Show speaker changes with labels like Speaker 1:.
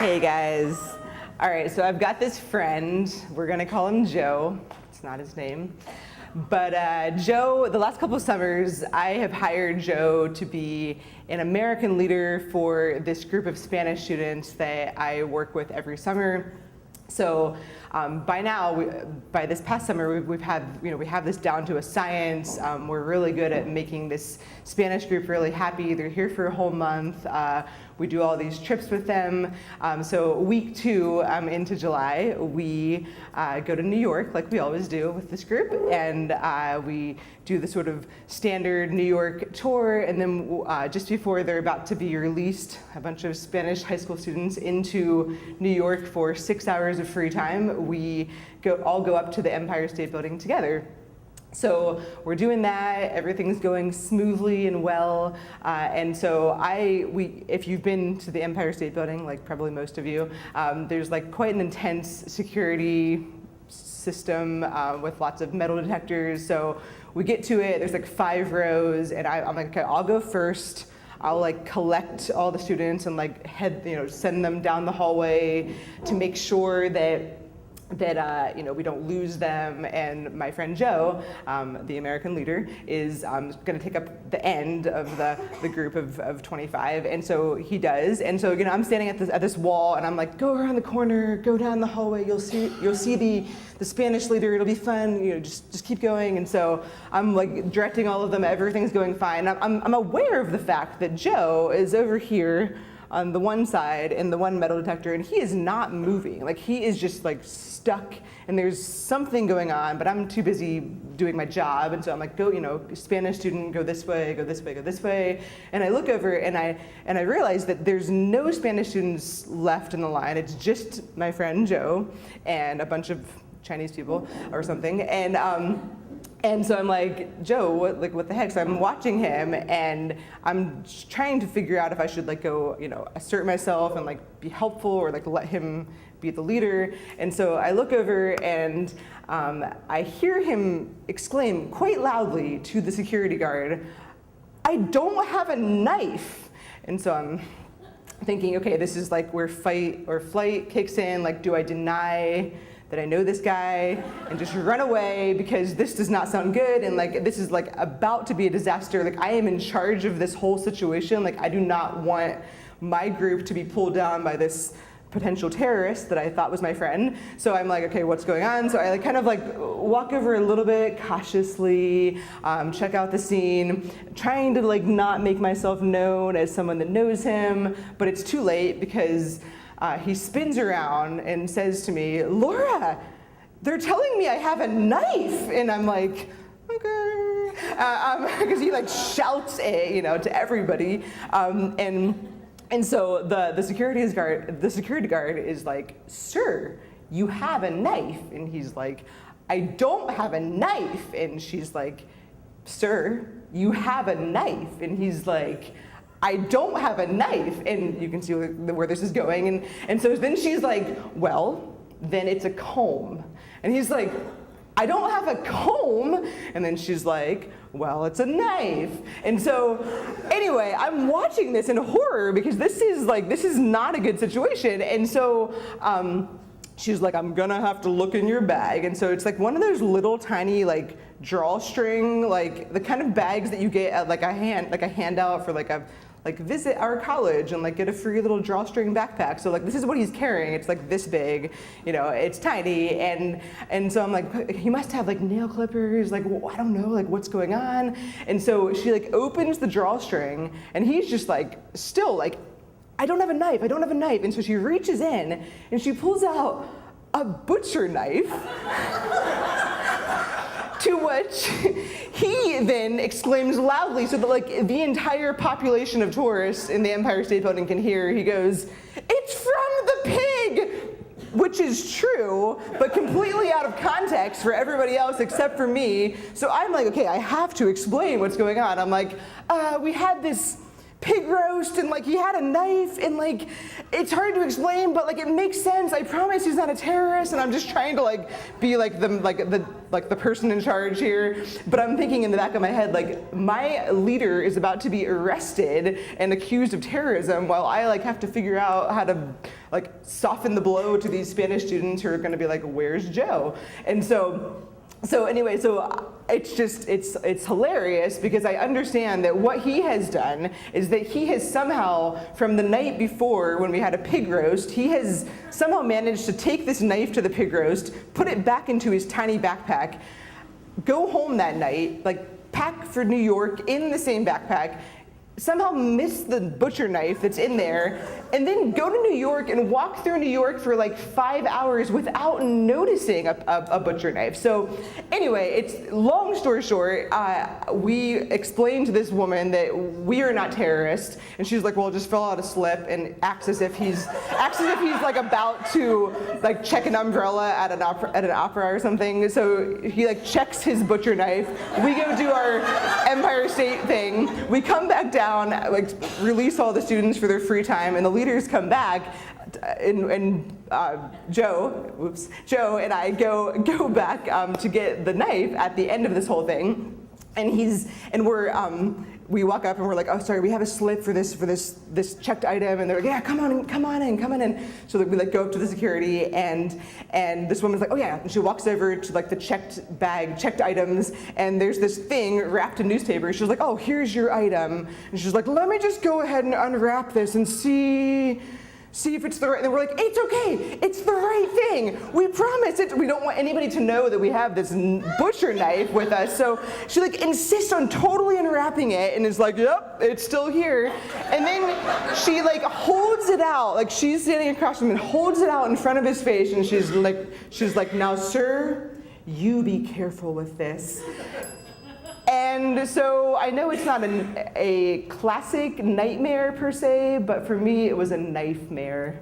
Speaker 1: Hey guys. All right, so I've got this friend. We're gonna call him Joe. It's not his name. But Joe, the last couple of summers, I have hired Joe to be an American leader for this group of Spanish students that I work with every summer. So by now, by this past summer, we have this down to a science. We're really good at making this Spanish group really happy. They're here for a whole month. We do all these trips with them. So week 2 into July, we go to New York, like we always do with this group, and we do the sort of standard New York tour, and then just before they're about to be released, a bunch of Spanish high school students into New York for 6 hours of free time, we all go up to the Empire State Building together. So we're doing that, everything's going smoothly and well, and so if you've been to the Empire State Building, like probably most of you, there's like quite an intense security system with lots of metal detectors. So we get to it, there's like 5 rows, and I'm like, okay, I'll go first. I'll like collect all the students and like send them down the hallway to make sure that we don't lose them. And my friend Joe, the American leader, is going to take up the end of the group of 25, and so he does. And so I'm standing at this wall, and I'm like, go around the corner, go down the hallway. You'll see the Spanish leader. It'll be fun. Just keep going. And so I'm like directing all of them. Everything's going fine. I'm aware of the fact that Joe is over here on the one side in the one metal detector, and he is not moving. Like, he is just like stuck, and there's something going on, but I'm too busy doing my job. And so I'm like, go, Spanish student, go this way, go this way, go this way. And I look over and I realize that there's no Spanish students left in the line. It's just my friend Joe and a bunch of Chinese people or something. And so I'm like, Joe, what the heck? So I'm watching him, and I'm trying to figure out if I should go, assert myself and be helpful, or let him be the leader. And so I look over, and I hear him exclaim quite loudly to the security guard, "I don't have a knife." And so I'm thinking, okay, this is where fight or flight kicks in. Do I deny that I know this guy and just run away because this does not sound good, and this is about to be a disaster. I am in charge of this whole situation. I do not want my group to be pulled down by this potential terrorist that I thought was my friend. So I'm like, okay, what's going on? So I kind of walk over a little bit cautiously, check out the scene, trying to not make myself known as someone that knows him, but it's too late because he spins around and says to me, "Laura, they're telling me I have a knife." And I'm like, okay, because he shouts it, to everybody, and so the security guard is like, "Sir, you have a knife." And he's like, "I don't have a knife." And she's like, "Sir, you have a knife." And he's like, "I don't have a knife." And you can see where this is going. And so then she's like, "Well, then it's a comb." And he's like, "I don't have a comb." And then she's like, "Well, it's a knife." And so anyway, I'm watching this in horror because this is not a good situation. And so she's like, "I'm gonna have to look in your bag." And so it's one of those little tiny drawstring, the kind of bags that you get at a handout for a visit our college and get a free little drawstring backpack. So this is what he's carrying. It's this big, it's tiny. And so I'm like, he must have nail clippers. Well, I don't know, what's going on. And so she opens the drawstring, and he's just still "I don't have a knife, I don't have a knife." And so she reaches in and she pulls out a butcher knife. To which he then exclaims loudly so that the entire population of tourists in the Empire State Building can hear. He goes, "It's from the pig," which is true, but completely out of context for everybody else except for me. So I'm like, okay, I have to explain what's going on. I'm like, we had this pig roast, and he had a knife, and it's hard to explain, but it makes sense. I promise he's not a terrorist. And I'm just trying to be the like the person in charge here, but I'm thinking in the back of my head, like, my leader is about to be arrested and accused of terrorism while I like have to figure out how to like soften the blow to these Spanish students who are gonna be like, where's Joe? And so anyway, it's hilarious because I understand that what he has done is that he has somehow, from the night before when we had a pig roast, he has somehow managed to take this knife to the pig roast, put it back into his tiny backpack, go home that night, like pack for New York in the same backpack, somehow miss the butcher knife that's in there, and then go to New York and walk through New York for like 5 hours without noticing a butcher knife. So anyway, it's long story short, we explained to this woman that we are not terrorists, and she's like, well, just fill out a slip and acts as if he's like about to like check an umbrella at an opera or something. So he like checks his butcher knife. We go do our Empire State thing. We come back down, like release all the students for their free time, and the leaders come back, and Joe and I go back to get the knife at the end of this whole thing, and we walk up and we're like, oh, sorry, we have a slip for this checked item, and they're like, yeah, come on in. So we like go up to the security, and this woman's like, oh yeah, and she walks over to like the checked items, and there's this thing wrapped in newspaper. She's like, oh, here's your item, and she's like, let me just go ahead and unwrap this and see if it's the right. And we're like, it's okay, it's the right thing. We promise it. We don't want anybody to know that we have this butcher knife with us. So she like insists on totally unwrapping it and is like, yep, it's still here. And then she like holds it out, like she's standing across from him and holds it out in front of his face, and she's like, now, sir, you be careful with this. And so I know it's not a classic nightmare per se, but for me it was a knife-mare.